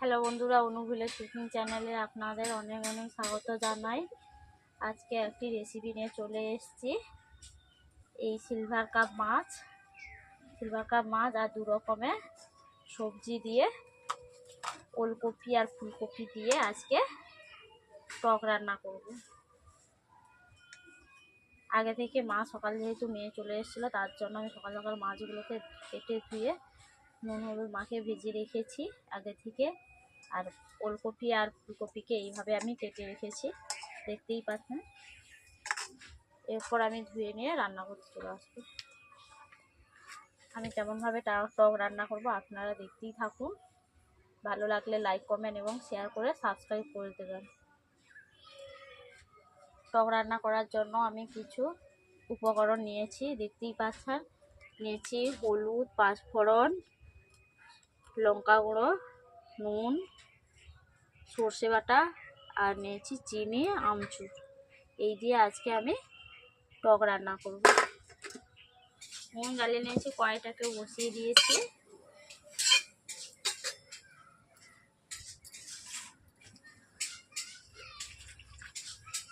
Hello বন্ধুরা, অনুভিলেজ cooking চ্যানেলে আপনাদের অনেক অনেক স্বাগত জানাই। আজকে একটি রেসিপি নিয়ে চলে এসেছি। এই সিলভার কাপ মাছ আর দু রকমের সবজি দিয়ে, ওলকপি আর ফুলকপি দিয়ে আজকে টক রান্না করব। আগে থেকে সকাল যেহেতু মেয়ে চলে এসেছিলো, তার জন্য আমি সকাল সকাল মাছগুলোকে কেটে ধুয়ে নুন হলুদ মাখিয়ে ভেজে রেখেছি আগে থেকে। আর ওলকপি আর ফুলকপিকে এইভাবে আমি কেটে রেখেছি, দেখতেই পাচ্ছেন। এরপর আমি ধুয়ে নিয়ে রান্না করতে চলে আসবো। আমি কেমনভাবে টক রান্না করব আপনারা দেখতেই থাকুন। ভালো লাগলে লাইক কমেন্ট এবং শেয়ার করে সাবস্ক্রাইব করে দেবেন। টক রান্না করার জন্য আমি কিছু উপকরণ নিয়েছি, দেখতেই পাচ্ছেন। নিয়েছি হলুদ, পাঁচফোড়ন, লঙ্কা গুঁড়ো, নুন, সর্ষে বাটা আর নিয়েছি চিনি, আমচুর। এই দিয়ে আজকে আমি টক রান্না করব। নুন জ্বালিয়ে নিয়েছি, কড়াইটাকে বসিয়ে দিয়েছি।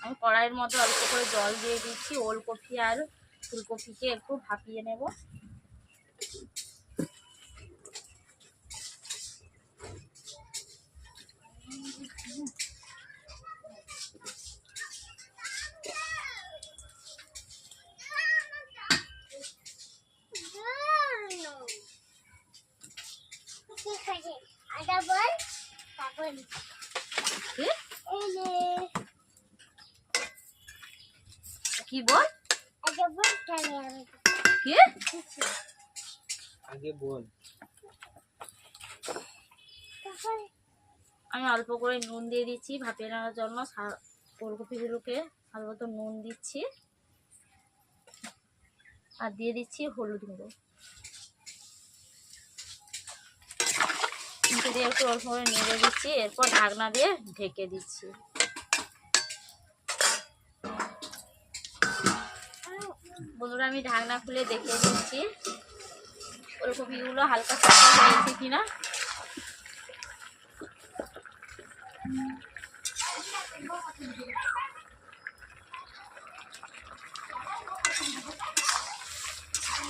আমি কড়াইয়ের মধ্যে অল্প করে জল দিয়ে দিচ্ছি। ওলকপি আর ফুলকপিকে একটু ভাপিয়ে নেব। কি বল? কি আগে বল। আমি অল্প করে নুন দিয়ে দিচ্ছি ভাপিয়ে নেওয়ার জন্য। ফুলকপিগুলোকে ভালো মতো নুন দিচ্ছি আর দিয়ে দিচ্ছি হলুদ গুঁড়ো। দিয়ে একটু অল্প করে নেড়ে দিচ্ছি। এরপর ঢাকনা দিয়ে ঢেকে দিচ্ছি। বন্ধুরা, আমি ঢাকনা খুলে দেখে দিচ্ছি ওলকপিগুলো হালকা শক্ত হয়েছে কিনা।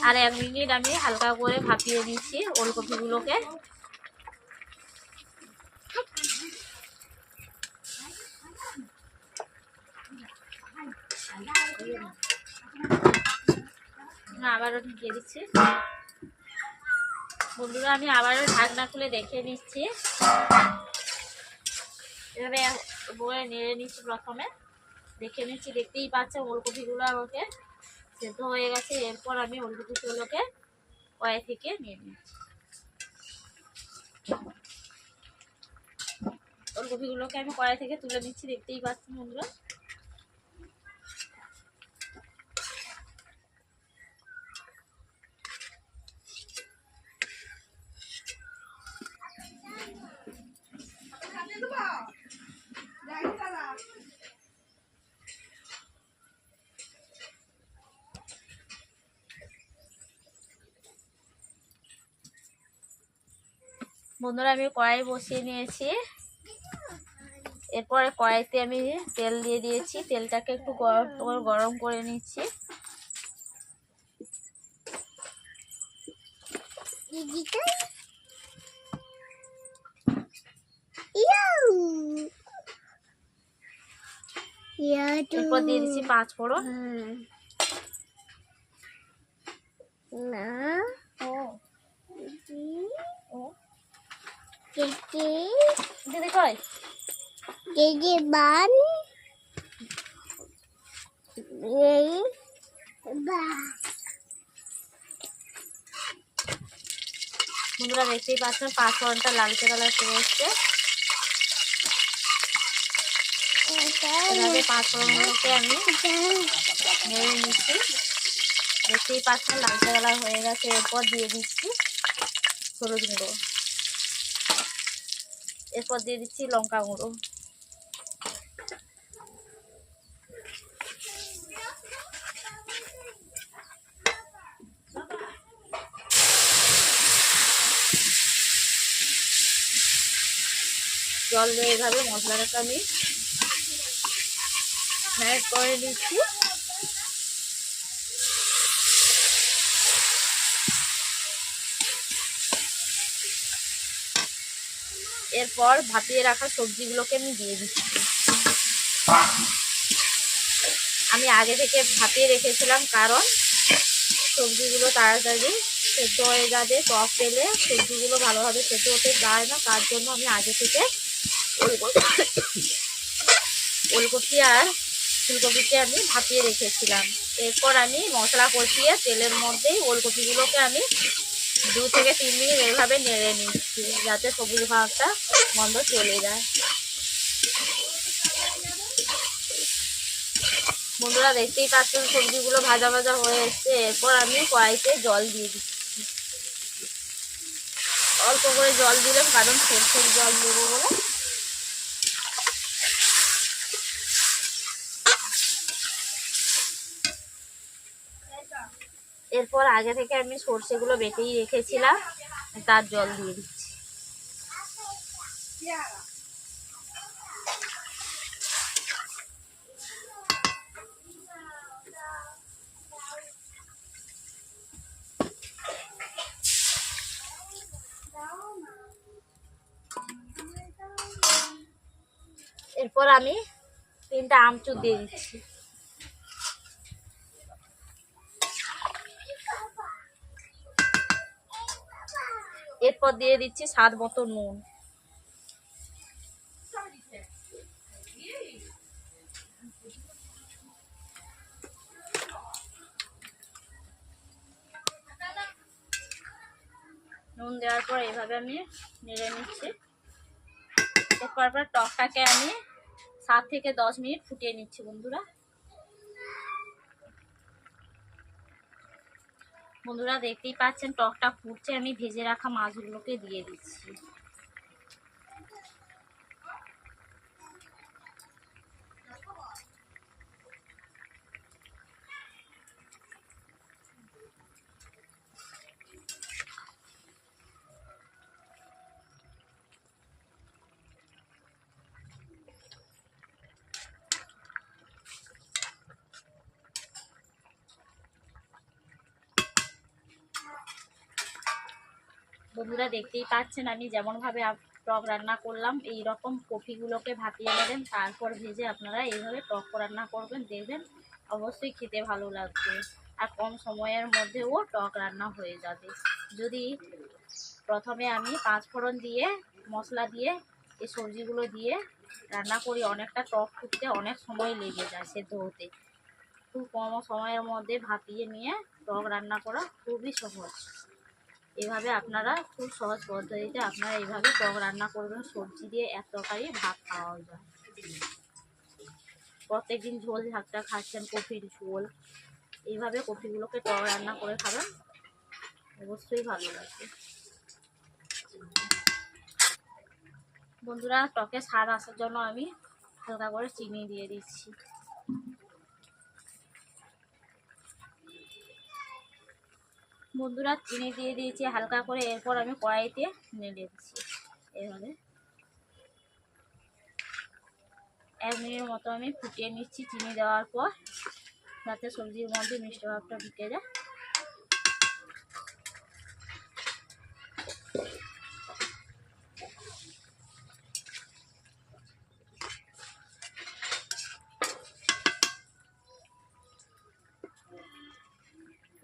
আর 1 মিনিট আমি হালকা করে ভাপিয়ে দিচ্ছি ওলকপিগুলোকে। আবারও ঢেকে দিচ্ছি। বন্ধুরা, আমি আবারও ঢাকনা খুলে দেখে নিচ্ছি। এভাবে নেড়ে নিচ্ছি। প্রথমে দেখে নিচ্ছি, দেখতেই পাচ্ছেন ওলকপিগুলো আমাকে সেদ্ধ হয়ে গেছে। এরপর আমি ওলকপিগুলোকে কড়াই থেকে নিয়ে নিচ্ছি। ওলকপিগুলোকে আমি কড়াই থেকে তুলে নিচ্ছি, দেখতেই পাচ্ছেন বন্ধুরা। বন্ধুরা, আমি কড়াই বসিয়ে নিয়েছি। এরপরে কড়াইতে আমি তেল দিয়ে দিয়েছি। তেলটাকে একটু গরম করে নিচ্ছি। এরপর দিয়ে দিচ্ছি পাঁচফোড়ন। দিদি কই? বন্ধুরা, দেখতেই পাচ্ছেন পাঁচফোড়নটা লালচে কালার চলে এসছে। এভাবে পাঁচফোড়নগুলোকে আমি নেড়ে নিচ্ছি। দেখতেই পাচ্ছেন লালচে কালার হয়ে গেছে। এরপর দিয়ে দিচ্ছি হলুদ গুঁড়ো। এরপর দিয়ে দিচ্ছি লঙ্কা গুঁড়ো। জল দিয়ে এইভাবে মশলাটাকে আমি ম্যারিনেট করে দিচ্ছি। এরপর ভাপিয়ে রাখা সবজিগুলোকে আমি দিয়ে দিচ্ছি। আমি আগে থেকে ভাপিয়ে রেখেছিলাম, কারণ সবজিগুলো তাড়াতাড়ি সেদ্ধ হয়ে যাবে। টক পেলে সবজিগুলো ভালোভাবে সেদ্ধ হতে চায় না, তার জন্য আমি আগে থেকে ওলকপি আর ফুলকপিকে আমি ভাপিয়ে রেখেছিলাম। এরপর আমি মশলা কষিয়ে তেলের মধ্যেই ওলকপিগুলোকে আমি 2 থেকে 3 মিনিট এইভাবে নেড়ে নিচ্ছি, যাতে সবুজ ভাগটা গন্ধ চলে যায়। বন্ধুরা দেখতেই পাচ্ছেন সবজিগুলো ভাজা ভাজা হয়ে এসছে। এরপর আমি কড়াইতে জল দিয়ে দিচ্ছি। অল্প করে জল দিলাম, কারণ সরষের জল দেবো বলে। এরপর আগে থেকে আমি সরষেগুলো বেটেই রেখেছিলাম, তার জল দিয়ে দিচ্ছি। এরপর আমি 3টা আমচুর দিয়ে দিচ্ছি। এরপর দিয়ে দিচ্ছি স্বাদ মতো নুন। নুন দেওয়ার পর এইভাবে আমি নেড়ে নিচ্ছি। এরপর টকটাকে আমি 7 থেকে 10 মিনিট ফুটিয়ে নিচ্ছি। বন্ধুরা দেখতেই পাচ্ছেন টকটা ফুটছে। আমি ভেজে রাখা মাছগুলোকে দিয়ে দিচ্ছি। বন্ধুরা দেখতেই পাচ্ছেন আমি যেমনভাবে টক রান্না করলাম, এই রকম কপিগুলোকে ভাপিয়ে নেবেন, তারপর ভেজে আপনারা এইভাবে টক রান্না করবেন, দেখবেন অবশ্যই খেতে ভালো লাগবে। আর কম সময়ের মধ্যেও টক রান্না হয়ে যাবে। যদি প্রথমে আমি 5 ফোড়ন দিয়ে মশলা দিয়ে এই সবজিগুলো দিয়ে রান্না করি, অনেকটা টক ফুটতে অনেক সময় লেগে যায় সেদ্ধ হতে। খুব কম সময়ের মধ্যে ভাপিয়ে নিয়ে টক রান্না করা খুবই সহজ। এভাবে আপনারা খুব সহজ পদ্ধতিতে আপনারা এইভাবে টক রান্না করবেন। সবজি দিয়ে এক তরকারি ভাত খাওয়া যায়। প্রত্যেকদিন ঝোল ঝাঁকটা খাচ্ছেন, কপির ঝোল, এইভাবে কপিগুলোকে টক রান্না করে খাবেন, অবশ্যই ভালো লাগবে। বন্ধুরা টকে স্বাদ আসার জন্য আমি হালকা করে চিনি দিয়ে দিচ্ছি। বন্ধুরা চিনি দিয়ে দিয়েছি হালকা করে। এরপর আমি কড়াইতে নেড়ে দিচ্ছি এইভাবে। 1 মিনিট মতো আমি ফুটিয়ে নিচ্ছি চিনি দেওয়ার পর, যাতে সবজির মধ্যে মিষ্টি ভাবটা ঢুকে যায়।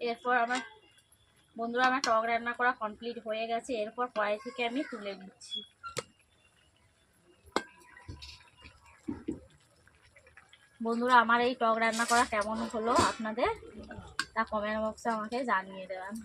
এরপর বন্ধুরা আমার টক রান্না করা কমপ্লিট হয়ে গেছে। এরপর কড়াই থেকে আমি তুলে নিচ্ছি। বন্ধুরা আমার এই টক রান্না করা কেমন হলো আপনাদের, তা কমেন্ট বক্সে আমাকে জানিয়ে দেবেন।